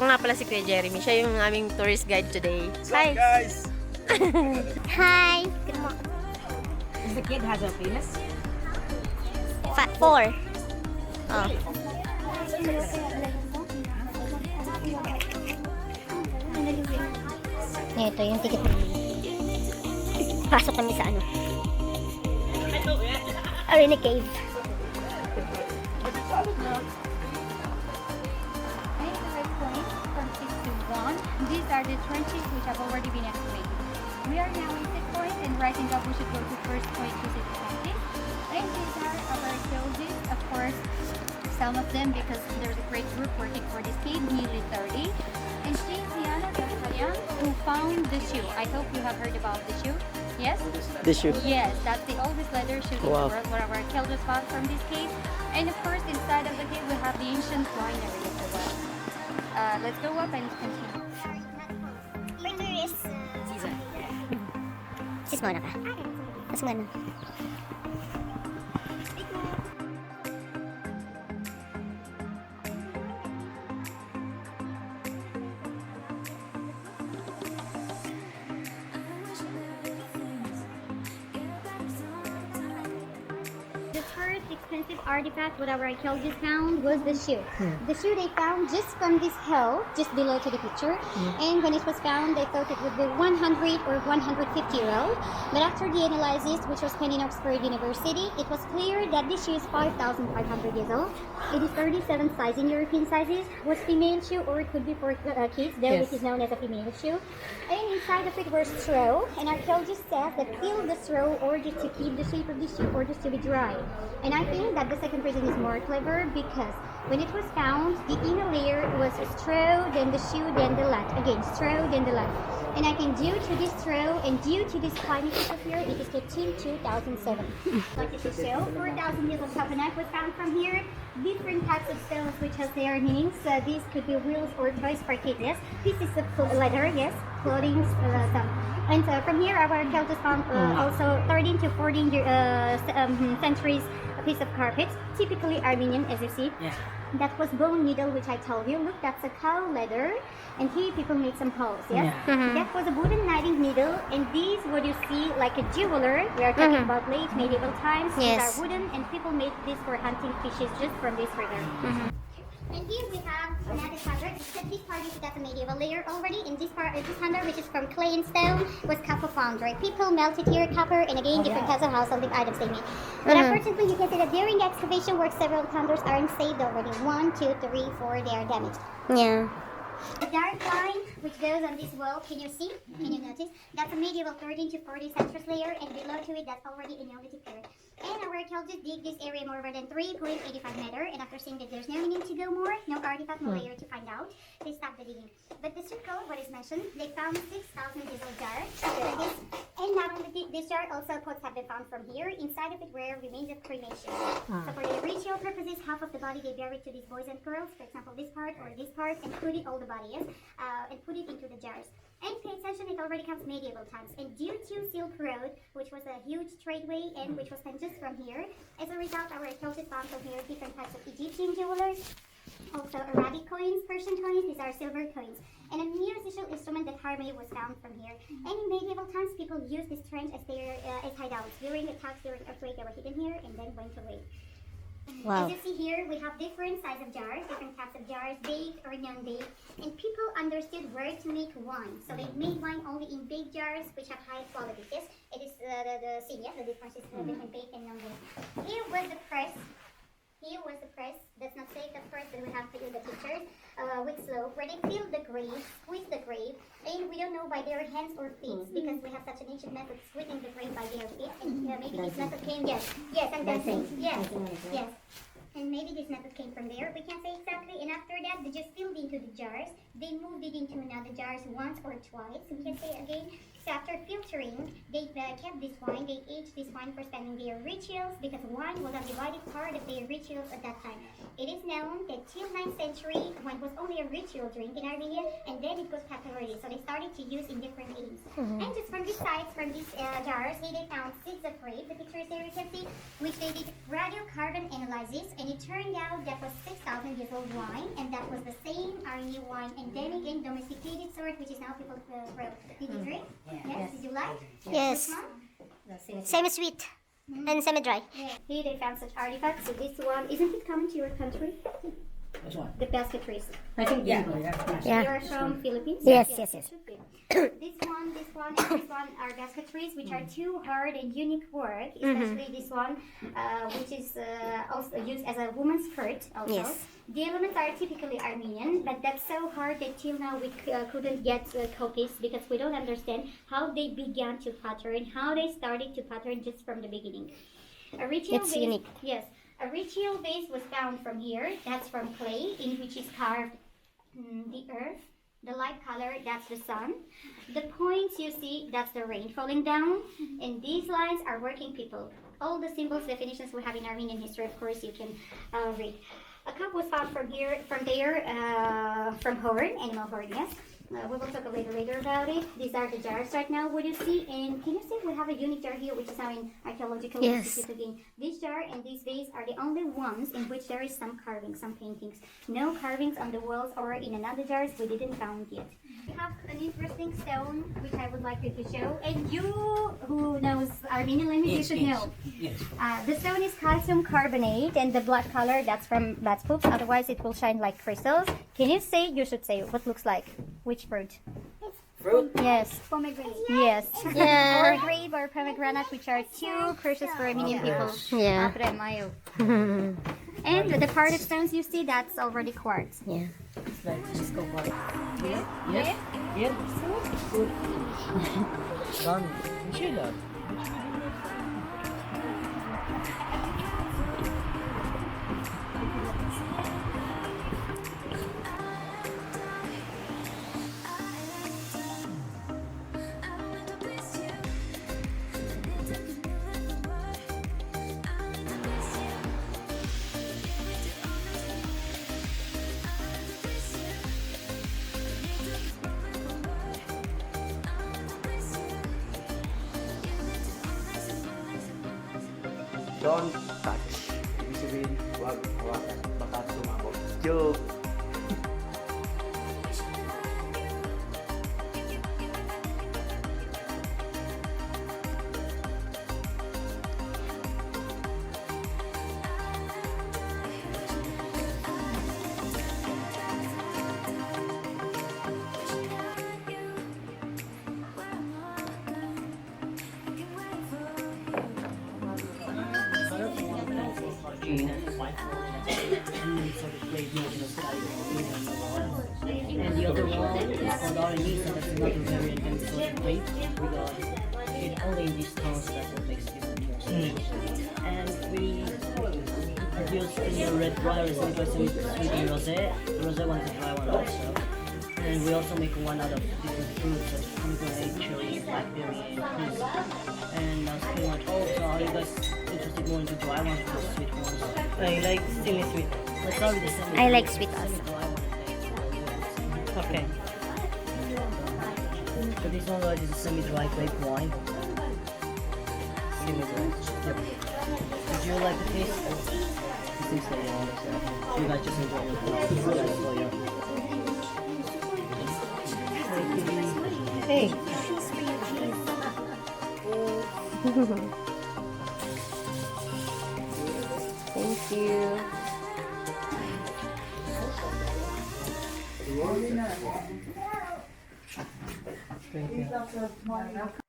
ko nga pala si Kuya Jeremy. Siya yung aming tourist guide today. What's up, guys? Hi. Good morning. The kid has a penis. 4. Oh. Ito yung ticket na. Pasok kami sa ano? Areni Cave. These are the trenches which have already been excavated. We are now in 6 point, and rising up we should go to first point, which is trenches. And these are our archaeologists, of course, some of them because there's a great group working for this cave, nearly 30. And she's Diana Zakarian, who found the shoe. I hope you have heard about the shoe. Yes? The shoe. Yes, that's the oldest leather shoe in Wow. the world, what our archaeologists found from this cave. And of course, inside of the cave we have the ancient winery as well. Let's go up and continue. Sis muna ka. Mas muna. The first expensive artifact what our archaeologists found was the shoe. The shoe they found just from this hill, just below to the picture. And when it was found, they thought it would be 100 or 150 year old. But after the analysis, which was done in Oxford University, it was clear that this shoe is 5,500 years old. It is 37 size in European sizes. Was female shoe or it could be for kids, though Yes. it is known as a female shoe. And inside of it was straw. And archaeologists said that fill the straw or just to keep the shape of the shoe or just to be dry. And I think that the second reason is more clever because when it was found, the inner layer was straw, then the shoe, then the lat. Again, straw, then the lat. And I think due to this straw and due to this climate issue here, it is kept till 2007. Like it show, 4,000 years of coconut was found from here. Different types of stones which has their meanings. These could be wheels or toys for kids, yes. This is the leather, yes. Clothing, some. And from here, our archaeologists found also 13 to 14 centuries a piece of carpet, typically Armenian, as you see. Yeah. That was bone needle, which I told you. Look, that's a cow leather, and here people made some holes. Yes, that was a wooden knitting needle, and these, what you see, like a jeweler. We are talking about late medieval times. These Yes. are wooden, and people made this for hunting fishes just from this river. And here we have another standard, except this part is got a medieval layer already. In this part, this standard, which is from clay and stone, was copper foundry. People melted here copper, and again, different types of householding items they made. But unfortunately, you can see that during the excavation work, several thunders aren't saved already. 1, 2, 3, 4, they are damaged. Yeah. The dark line which goes on this wall, can you see? Can you notice? That's a medieval 13 to 40 centuries layer, and below to it, that's already a Neolithic period. And our archaeologists dig this area more than 3.85 meter, and after seeing that there's no need to go more, no artifact, no layer to find out, they stopped the digging. But the circle, what is mentioned, they found 6,000 diesel jars like this. And not only this jar, also pots have been found from here. Inside of it were remains of cremation. So for the ritual purposes, half of the body they buried to these boys and girls, for example, this part or this part, and put it all the body, yes, and put it into the jars. And pay attention, it already comes medieval times. And due to Silk Road, which was a huge tradeway and which was spent just from here, as a result, our archaeologists found from here different types of Egyptian jewelers, also Arabic coins, Persian coins, these are silver coins. And a musical instrument that harmony was found from here. And in medieval times, people used this trench as their as hideouts. During attacks, during earthquake, they were hidden here and then went away. Wow. As you see here, we have different size of jars, different types of jars, baked or non-baked. And people understood where to make wine. So they made wine only in big jars, which have high quality. Yes, it is the same, yeah, the difference is between baked and non-baked. Here was the press. Here was the press. That's not safe, of course, but we have to do the pictures with slope, where they fill the grave, squeeze the grave, and we don't know by their hands or feet because we have such an ancient method squeezing the grave by their feet, and maybe this method came, yes, and dancing, yes. And maybe this method came from there. We can't say exactly. And after that, they just filled into the jars. They moved it into another jars once or twice. We can say again. So after filtering, they kept this wine. They aged this wine for spending their rituals because wine was a divided part of their rituals at that time. It is known that till 9th century, wine was only a ritual drink in Armenia, and then it got popularity. So they started to use in different aims. And just from these sides, from these jars, here they found seeds of grape. The pictures there you can see, which they did radiocarbon analysis. And it turned out that was 6,000 years old wine, and that was the same Areni wine, and then again domesticated sort, which is now people grow. Did you drink? Yes. Did you like? Yes. Which one? Semi-sweet and semi-dry. Yeah. Here they found such artifacts. So this one, isn't it common to your country? Which one? The basketries. I think Yeah. You're from Philippines? Yes, yes. Should be. This one, and this one are basketries, which are two hard and unique work, especially this one, which is also used as a woman's skirt also. Yes. The elements are typically Armenian, but that's so hard that till now we couldn't get copies because we don't understand how they began to pattern, how they started to pattern just from the beginning. A ritual It's base, unique. Yes. A ritual base was found from here. That's from clay, in which is carved the earth. The light color, that's the sun. The points you see, that's the rain falling down. And these lines are working people. All the symbols, definitions we have in Armenian history, of course, you can read. A cup was found from horn, animal horn, yes. We will talk a little later about it. These are the jars right now, what you see. And can you see we have a unique jar here, which is now in archaeological institute again. This jar and this vase are the only ones in which there is some carvings, some paintings. No carvings on the walls or in another jars we didn't found yet. We have an interesting stone, which I would like you to show. And you, who knows Armenian language, you should know. Yes. The stone is calcium carbonate, and the black color, that's from bat poops. Otherwise, it will shine like crystals. Can you say, you should say, what looks like? Which fruit? Fruit? Yes. Pomegranate. Yes. Yeah. Or grape or pomegranate, which are two precious for Armenian people. Yeah. Apre mayo. And the part of stones you see, that's already quartz. Yeah. It's like disco ball. Yes. Yes. Good. Done. Sheila. Don't touch. Ibig sabihin, huwag hawakan. Baka sumabog. Joke! And the other one is called Areni, so that's another variant and sort of grape. It only in these tones, that's what makes it more special. And we produce in the red dry recipe by some sweet and rosé. The rosé one is a dry one also. And we also make one out of different fruits such as pomegranate, cherry, blackberry, and peas. And that's pretty much all. So are you guys interested more into dry ones or sweet ones? I like semi-sweet. Let's start with the semi. I like sweet also. Semi-dry one. Okay. So this one is a semi-dry grape wine. Semi-dry. Yep. Would you like to taste? It seems like you understand. You guys just enjoy it. You guys enjoy it. Hey. Thank you. Thank you.